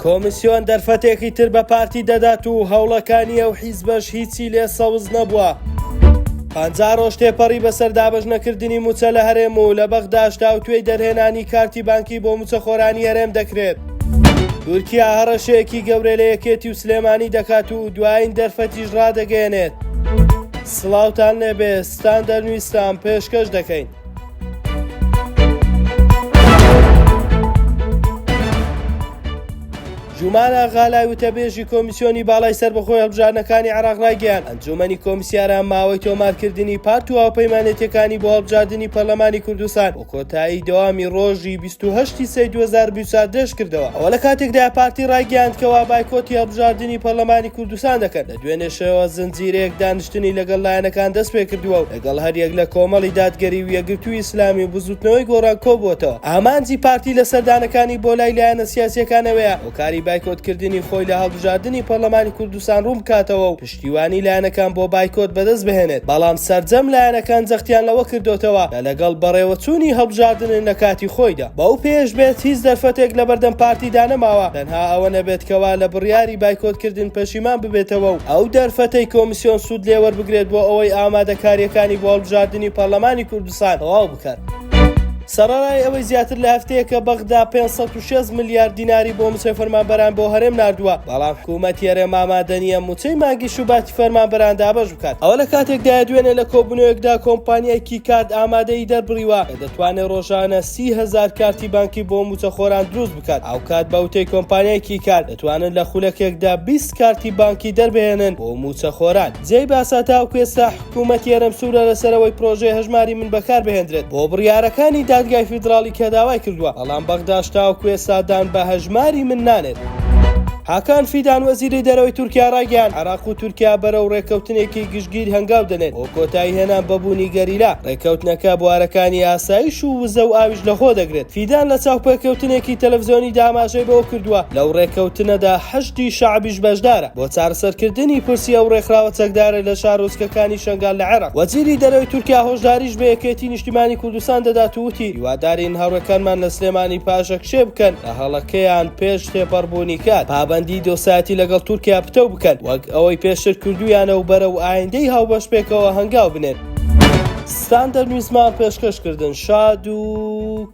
کۆمیسیۆن دەرفەتێکی تر بە پارتی دەدات و هەوڵەکانی ئەو حیزبەش هیچی لێ سەوز نەبووە. 50 ڕۆژ تێپەڕی بەسەر دابەشنەکردنی موچە لە هەرێم و لە بەغداشدا و توێی دەرهێنانی کارتی بانکی بۆ موچەخۆرانی هەرێم دەکرێت. تورکیا هەڕەشەیەکی گەورە لە یەکێتی و سلێمانی دەکات و دوایین دەرفەتیش ڕادەگەێنێت. سڵاوتان لێبێ، ستاندەر نوویستان پێشکەش دەکەین. جومانە غالای وتەبێژی کۆمیسیۆنی باڵای سەربەخۆی هەڵبژاردنەکانی عێراق ڕایگەیاند ئەنجومەنی کۆمیسیاران ماوەی تۆمارکردنی پارت و هاوپەیمانێتیەکانی بۆ هەڵبژاردنی پەرلەمانی کوردستان بۆ کۆتایی دەوامی ڕۆژی 28 سەی 2024 دەست کردەوە. ئەوە لە کاتێکدا پارتی ڕایگەیاند بایکۆتی هەڵبژاردنی پەرلەمانی کوردستان دەکەن. لە دوێنێشەوە زنجیرەیەک دانیشتنی لەگەڵ لایەنەکان دەست پێ کردووە و لەگەڵ هەریەک لە کۆمەڵی دادگەری و یەکگرتووی ئیسلامی و بزوتنەوەی گۆڕان کۆبووەتەوە. ئامانجی پارتی لە سەردانەکانی بۆ لای لایەنە سیاسیەکانەوەیە هۆکاری بایکۆتکردنی خۆی لە هەڵبژاردنی پەرلەمانی کوردستان ڕوون بکاتەوە و پشتیوانی لایەنەکان بۆ بایکۆت بەدەست بهێنێت. بەڵام سەرجەم لایەنەکان جەختیان لەوە کردوتەوە لە لەگەڵ بەڕێوەچوونی هەڵبژاردن لە کاتی خۆیدا. بەو پێش بێت هیچ دەرفەتێک لە بەردەم پارتیدا نەماوە، تەنها ئەوە نەبێتکەوە لە بڕیاری بایکۆتکردن پەشیمان ببێتەوە و ئەو دەرفەتەی کۆمیسیۆن سوود لێوەربگرێت بۆ ئەوەی ئامادەکاریەکانی بۆ هەڵبژاردنی پەرلەمانی کوردستان تەواو بکات. سەرەڕای ئەوەی زیاتر لە هەفتەیەکە بەغدا 506 ملیارد دیناری بۆ موچەی فەرمانبەران بۆ هەرێم ناردووە، بەڵام حکوومەت هەرێم ئامادە نیە موچەی مانگی شوباتی فەرمانبەران دابەش بکات. ئەوە لە کاتێکدا دوێنێ لە کۆبوونەوەیەکدا کۆمپانیای کیکارد ئامادەی دەربڕیوە کە دەتوانێت ڕۆژانە 30,000 کارتی بانکی بۆ موچەخۆران دروست بکات. ئەو کات بەوتەی کۆمپانیای کیکارد دەتوانن لە خولەکێکدا 20 کارتی بانکی دەربهێنن بۆ موچەخۆران. جێی باسا تاوکو ئێستا حکوومەتی هەرێم سوورە لەسەرەوەی پرۆژەی هەژماری من بەکار بهێنرێت بۆ بڕیارەکانی دادگای فیدراڵی کە داوای کردووە، بەڵام بەغداش تاوکو ئێستادان بە هەژماری من نانێت. حاکان فیدان وەزیری دەرەوەی تورکیا ڕایگەیاند عێراق و تورکیا بەرەو ڕێکەوتنێکی گشتگیر هەنگاو دەنێت بۆ کۆتایی هێنان بەبوونی گەریلا. ڕێکەوتنەکە بوارەکانی ئاسایش و وزە و ئاویش لەخۆ دەگرێت. فیدان لە چاوپێکەوتنێکی تەلەڤیزیۆنی داماژەی بەوە کردووە لەو ڕێکەوتنەدا هەشتی شەعبیش بەشدارە بۆ چارەسەرکردنی پرسی ئەو ڕێکخراوە چەکدارە لە شارۆچکەکانی شەنگال لە عێراق. وەزیری دەرەوەی تورکیا هۆشداریش بە یەکێتی نیشتیمانی کوردستان دەدات و وتی هیوادارین هاوڕێکانمان لە سلێمانی پاشە کشێ بکەن لە هەڵەکەیان پێش تێپەڕبوونی کات پابەندی دۆسایەتی لەگەڵ تورکیا پتەو بکەن وەک ئەوەی پێشتر کردویانە و بەرەو ئایندەی هاوبەش پێکەوە هەنگاو بنێن. ستاندەر نوویسمان پێشکەشکردن شاد و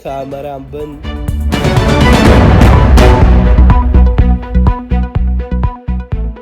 کامەران بن.